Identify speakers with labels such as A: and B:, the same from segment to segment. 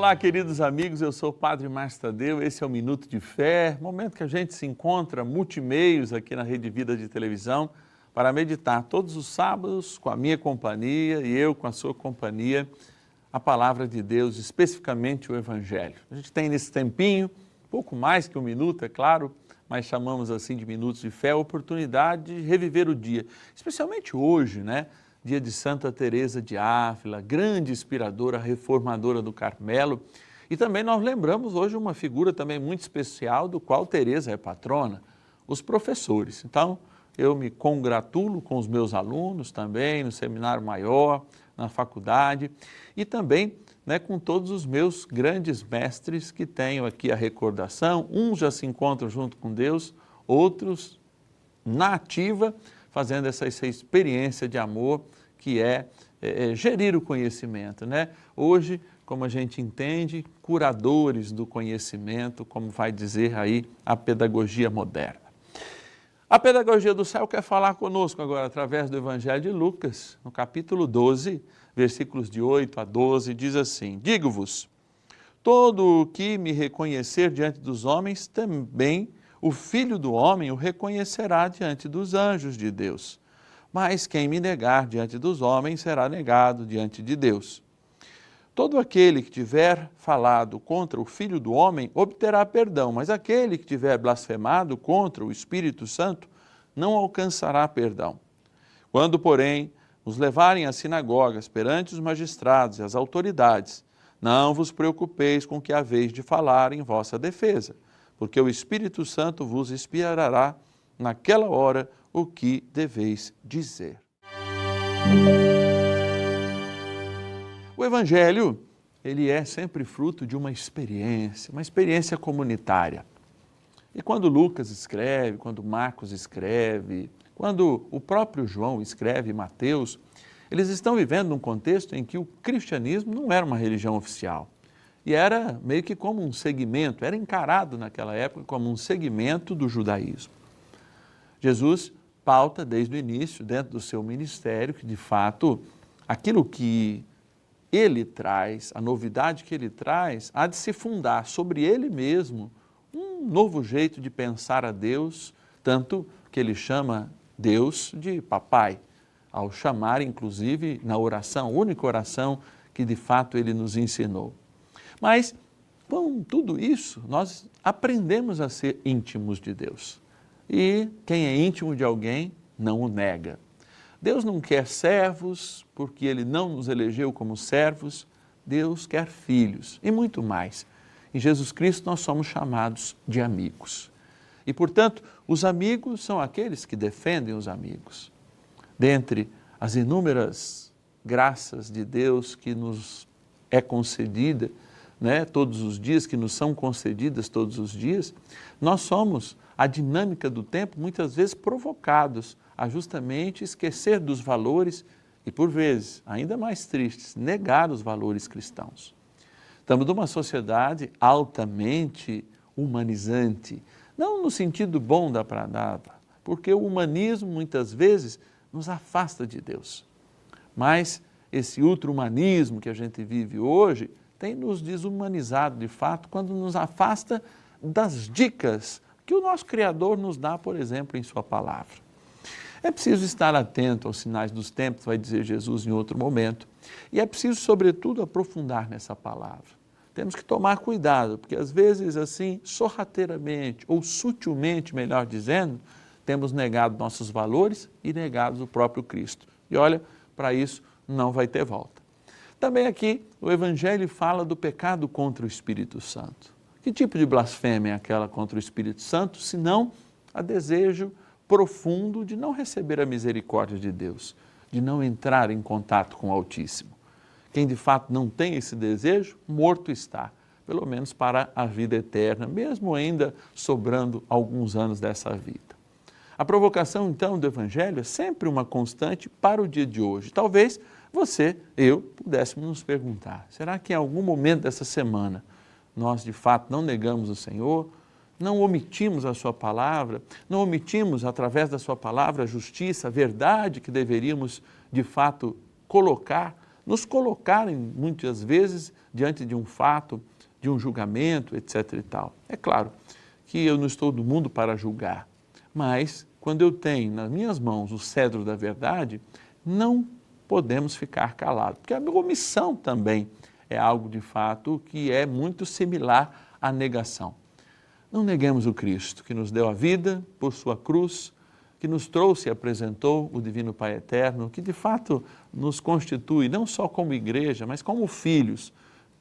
A: Olá, queridos amigos, eu sou o Padre Márcio Tadeu, esse é o Minuto de Fé, momento que a gente se encontra multimeios aqui na Rede Vida de Televisão para meditar todos os sábados com a minha companhia e eu com a sua companhia, a Palavra de Deus, especificamente o Evangelho. A gente tem nesse tempinho, pouco mais que um minuto, é claro, mas chamamos assim de Minutos de Fé, a oportunidade de reviver o dia, especialmente hoje, né? Dia de Santa Teresa de Ávila, grande inspiradora, reformadora do Carmelo. E também nós lembramos hoje uma figura também muito especial do qual Teresa é patrona, os professores. Então, eu me congratulo com os meus alunos também, no Seminário Maior, na faculdade, e também com todos os meus grandes mestres que tenho aqui a recordação. Uns já se encontram junto com Deus, outros na ativa, fazendo essa experiência de amor que é gerir o conhecimento, né? Hoje, como a gente entende, curadores do conhecimento, como vai dizer aí a pedagogia moderna. A pedagogia do céu quer falar conosco agora através do Evangelho de Lucas, no capítulo 12, versículos de 8 a 12, diz assim: Digo-vos, todo o que me reconhecer diante dos homens, também o Filho do Homem o reconhecerá diante dos anjos de Deus. Mas quem me negar diante dos homens será negado diante de Deus. Todo aquele que tiver falado contra o Filho do Homem obterá perdão, mas aquele que tiver blasfemado contra o Espírito Santo não alcançará perdão. Quando, porém, os levarem às sinagogas perante os magistrados e as autoridades, não vos preocupeis com o que haveis de falar em vossa defesa, porque o Espírito Santo vos inspirará naquela hora o que deveis dizer. O Evangelho, ele é sempre fruto de uma experiência comunitária. E quando Lucas escreve, quando Marcos escreve, quando o próprio João escreve, Mateus, eles estão vivendo um contexto em que o cristianismo não era uma religião oficial. E era meio que como um segmento, era encarado naquela época como um segmento do judaísmo. Jesus pauta desde o início, dentro do seu ministério, que de fato aquilo que ele traz, a novidade que ele traz, há de se fundar sobre ele mesmo um novo jeito de pensar a Deus, tanto que ele chama Deus de papai, ao chamar inclusive na oração, a única oração que de fato ele nos ensinou. Mas, com tudo isso, nós aprendemos a ser íntimos de Deus. E quem é íntimo de alguém não o nega. Deus não quer servos, porque Ele não nos elegeu como servos. Deus quer filhos e muito mais. Em Jesus Cristo nós somos chamados de amigos. E, portanto, os amigos são aqueles que defendem os amigos. Dentre as inúmeras graças de Deus que nos é concedida, todos os dias, que nos são concedidas todos os dias, nós somos, a dinâmica do tempo, muitas vezes provocados a justamente esquecer dos valores e, por vezes, ainda mais tristes, negar os valores cristãos. Estamos numa sociedade altamente humanizante, não no sentido bom da palavra, porque o humanismo muitas vezes nos afasta de Deus. Mas esse ultra-humanismo que a gente vive hoje tem nos desumanizado de fato quando nos afasta das dicas que o nosso Criador nos dá, por exemplo, em sua palavra. É preciso estar atento aos sinais dos tempos, vai dizer Jesus em outro momento, e é preciso, sobretudo, aprofundar nessa palavra. Temos que tomar cuidado, porque às vezes, assim, sorrateiramente, ou sutilmente, melhor dizendo, temos negado nossos valores e negado o próprio Cristo. E olha, para isso não vai ter volta. Também aqui o Evangelho fala do pecado contra o Espírito Santo. Que tipo de blasfêmia é aquela contra o Espírito Santo, senão a desejo profundo de não receber a misericórdia de Deus, de não entrar em contato com o Altíssimo. Quem de fato não tem esse desejo, morto está, pelo menos para a vida eterna, mesmo ainda sobrando alguns anos dessa vida. A provocação, então, do Evangelho é sempre uma constante para o dia de hoje. Talvez você, eu, pudéssemos nos perguntar, será que em algum momento dessa semana nós, de fato, não negamos o Senhor, não omitimos a sua palavra, não omitimos, através da sua palavra, a justiça, a verdade que deveríamos, de fato, colocar nos colocarem, muitas vezes, diante de um fato, de um julgamento, etc. e tal. É claro que eu não estou do mundo para julgar, mas quando eu tenho nas minhas mãos o cedro da verdade, não podemos ficar calados, porque a omissão também é algo de fato que é muito similar à negação. Não neguemos o Cristo, que nos deu a vida por sua cruz, que nos trouxe e apresentou o Divino Pai Eterno, que de fato nos constitui não só como igreja, mas como filhos,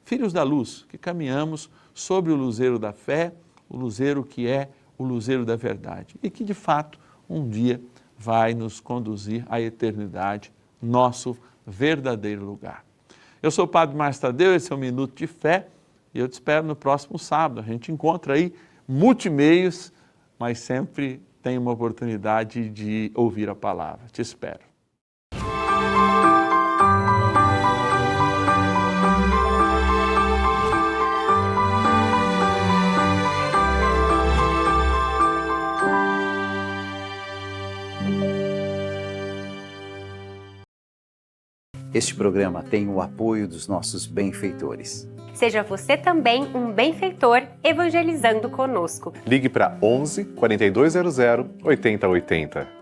A: filhos da luz, que caminhamos sobre o luzeiro da fé, o luzeiro que é o luzeiro da verdade e que de fato um dia vai nos conduzir à eternidade, nosso verdadeiro lugar. Eu sou o Padre Márcio Tadeu, esse é o Minuto de Fé e eu te espero no próximo sábado. A gente encontra aí multimeios, mas sempre tem uma oportunidade de ouvir a palavra. Te espero.
B: Este programa tem o apoio dos nossos benfeitores.
C: Seja você também um benfeitor evangelizando conosco.
D: Ligue para 11 4200 8080.